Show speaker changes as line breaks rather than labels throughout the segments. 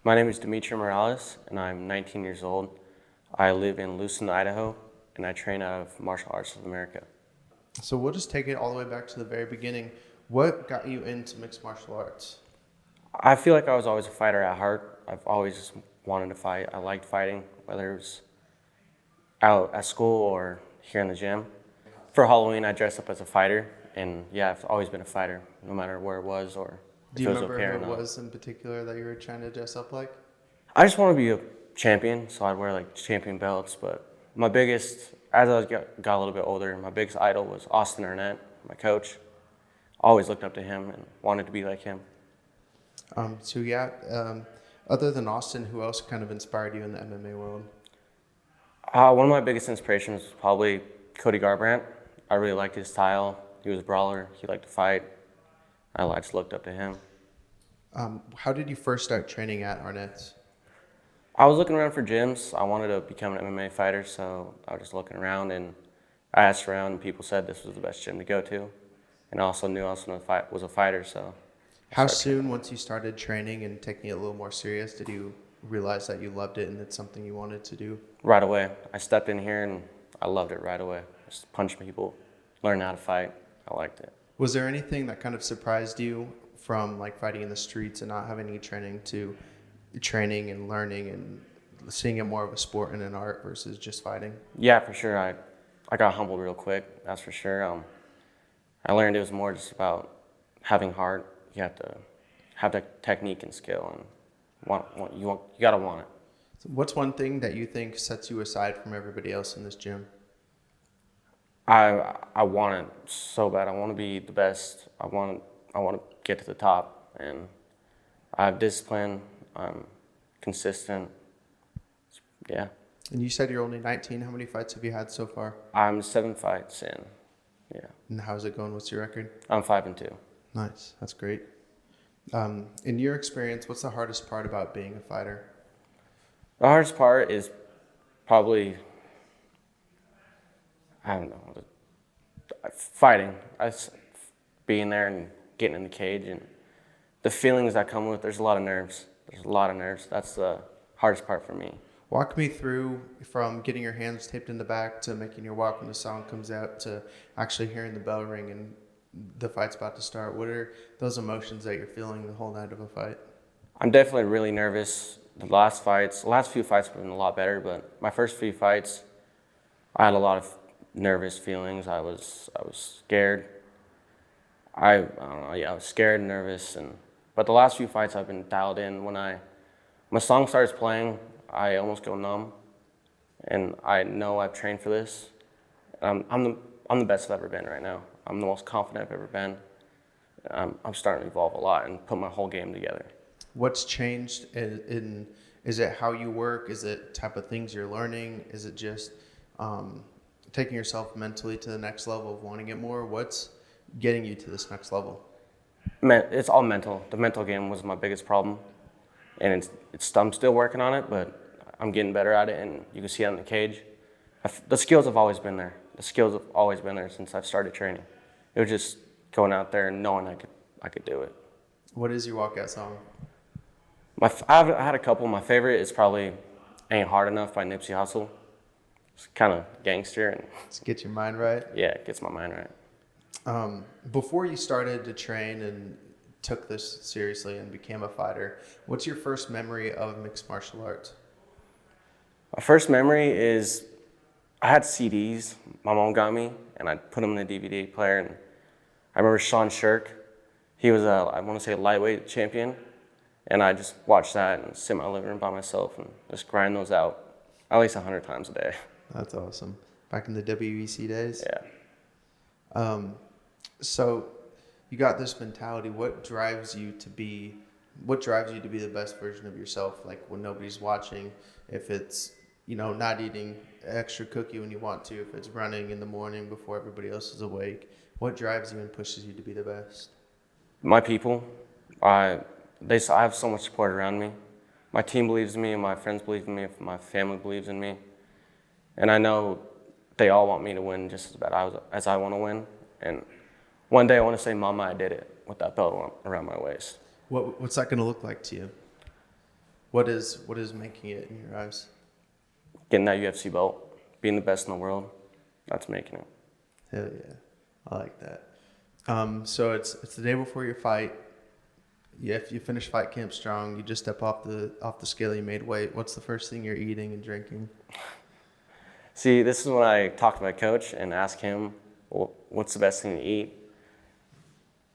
My name is Demitri and I'm 19 years old. I live in Lewiston, Idaho, and I train out of Martial Arts of America.
So we'll just take it all the way back to the very beginning. What got you into mixed martial arts?
I feel like I was always a fighter at heart. I've always wanted to fight. I liked fighting, whether it was out at school or here in the gym. For Halloween, I dressed up as a fighter, and yeah, I've always been a fighter, no matter where it was or
Do
if
you
it was
remember
okay
who
or
it
not.
was in particular that you were trying to dress up like?
I just want to be a champion, so I'd wear like champion belts. But my biggest, as got a little bit older, my biggest idol was Austin Arnett, my coach. Always looked up to him and wanted to be like him.
Other than Austin, who else kind of inspired you in the MMA world?
One of my biggest inspirations was probably Cody Garbrandt. I really liked his style. He was a brawler. He liked to fight. I just looked up to him.
How did you first start training at Arnett's?
I was looking around for gyms. I wanted to become an MMA fighter, so I was just looking around and I asked around and people said this was the best gym to go to. And I also knew I was a fighter, so.
How soon, once you started training and taking it a little more serious, did you realize that you loved it and it's something you wanted to do?
Right away. I stepped in here and I loved it right away. Just punch people, learn how to fight. I liked it.
Was there anything that kind of surprised you from like fighting in the streets and not having any training to training and learning and seeing it more of a sport and an art versus just fighting?
Yeah, for sure. I got humbled real quick, that's for sure. I learned it was more just about having heart. You have to have the technique and skill, and you gotta want it.
So what's one thing that you think sets you aside from everybody else in this gym?
I want it so bad. I want to be the best. I want to get to the top, and I have discipline. I'm consistent. Yeah.
And you said you're only 19. How many fights have you had so far?
I'm 7 fights in. Yeah.
And how's it going? What's your record?
I'm 5-2.
Nice. That's great. In your experience, what's the hardest part about being a fighter?
The hardest part is probably, I don't know, fighting. Being there and getting in the cage and the feelings that come with. There's a lot of nerves. That's the hardest part for me.
Walk me through from getting your hands taped in the back to making your walk when the song comes out to actually hearing the bell ring and the fight's about to start. What are those emotions that you're feeling the whole night of a fight?
I'm definitely really nervous. The last few fights have been a lot better, but my first few fights, I had a lot of nervous feelings. I was scared. I don't know. Yeah, I was scared and nervous, but the last few fights I've been dialed in. When my song starts playing, I almost go numb, and I know I've trained for this. I'm the best I've ever been right now. I'm the most confident I've ever been. I'm starting to evolve a lot and put my whole game together.
What's changed is it how you work? Is it type of things you're learning? Is it just taking yourself mentally to the next level of wanting it more? What's getting you to this next level?
It's all mental. The mental game was my biggest problem, and I'm still working on it, but I'm getting better at it, and you can see it in the cage. The skills have always been there. The skills have always been there since I've started training. It was just going out there and knowing I could do it.
What is your walkout song?
I had a couple. My favorite is probably "Ain't Hard Enough" by Nipsey Hussle. It's kind of gangster, and
Let's get your mind right.
yeah, it gets my mind right.
Before you started to train and took this seriously and became a fighter, what's your first memory of mixed martial arts?
My first memory is I had CDs my mom got me, and I put them in a DVD player. And I remember Sean Shirk. He was I want to say, lightweight champion. And I just watched that and sit in my living room by myself and just grind those out at least 100 times a day.
That's awesome. Back in the WEC days?
Yeah.
So you got this mentality. What drives you to be the best version of yourself? Like when nobody's watching, if it's, not eating extra cookie when you want to, if it's running in the morning before everybody else is awake, what drives you and pushes you to be the best?
My people, I have so much support around me. My team believes in me, and my friends believe in me, my family believes in me. And I know they all want me to win just as bad as I want to win. And one day I want to say, "Mama, I did it," with that belt around my waist.
What's that going to look like to you? what is making it in your eyes?
Getting that UFC belt, being the best in the world, that's making it.
Hell yeah, I like that. So it's the day before your fight. Yeah, if you finish fight camp strong, you just step off the scale, you made weight. What's the first thing you're eating and drinking?
See, this is when I talk to my coach and ask him, well, what's the best thing to eat?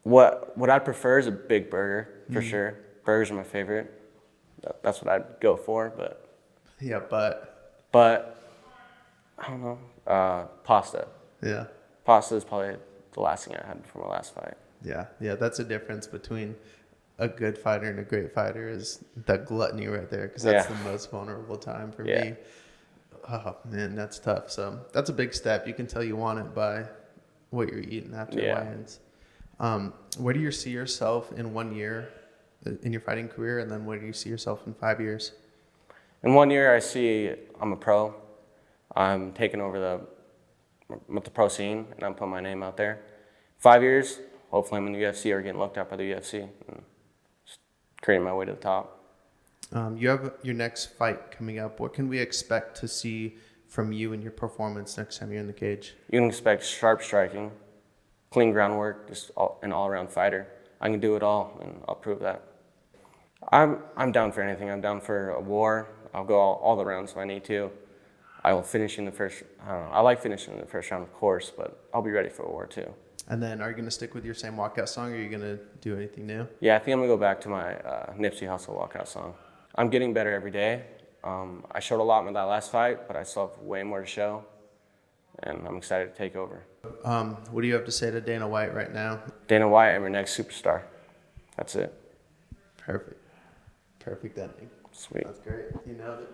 What I'd prefer is a big burger, for sure. Burgers are my favorite. That's what I'd go for, but
Yeah,
I don't know. Pasta.
yeah,
Pasta is probably the last thing I had before my last fight.
yeah. That's the difference between a good fighter and a great fighter is that gluttony right there, because that's the most vulnerable time for me. Oh man, that's tough. So that's a big step. You can tell you want it by what you're eating after weigh-ins. Where do you see yourself in 1 year in your fighting career, and then where do you see yourself in 5 years?
In 1 year, I see I'm a pro. I'm taking over with the pro scene, and I'm putting my name out there. 5 years, hopefully I'm in the UFC or getting looked at by the UFC, and just creating my way to the top.
You have your next fight coming up. What can we expect to see from you in your performance next time you're in the cage?
You can expect sharp striking, clean groundwork, just an all-around fighter. I can do it all, and I'll prove that. I'm down for anything. I'm down for a war. I'll go all the rounds if I need to. I will finish in the first. I don't know. I like finishing in the first round, of course, but I'll be ready for a war too.
And then, are you going to stick with your same walkout song, or are you going to do anything new?
Yeah, I think I'm gonna go back to my Nipsey Hussle walkout song. I'm getting better every day. I showed a lot in that last fight, but I still have way more to show, and I'm excited to take over.
What do you have to say to Dana White right now?
Dana White, I'm your next superstar. That's it.
Perfect ending.
Sweet.
That's great. You nailed it.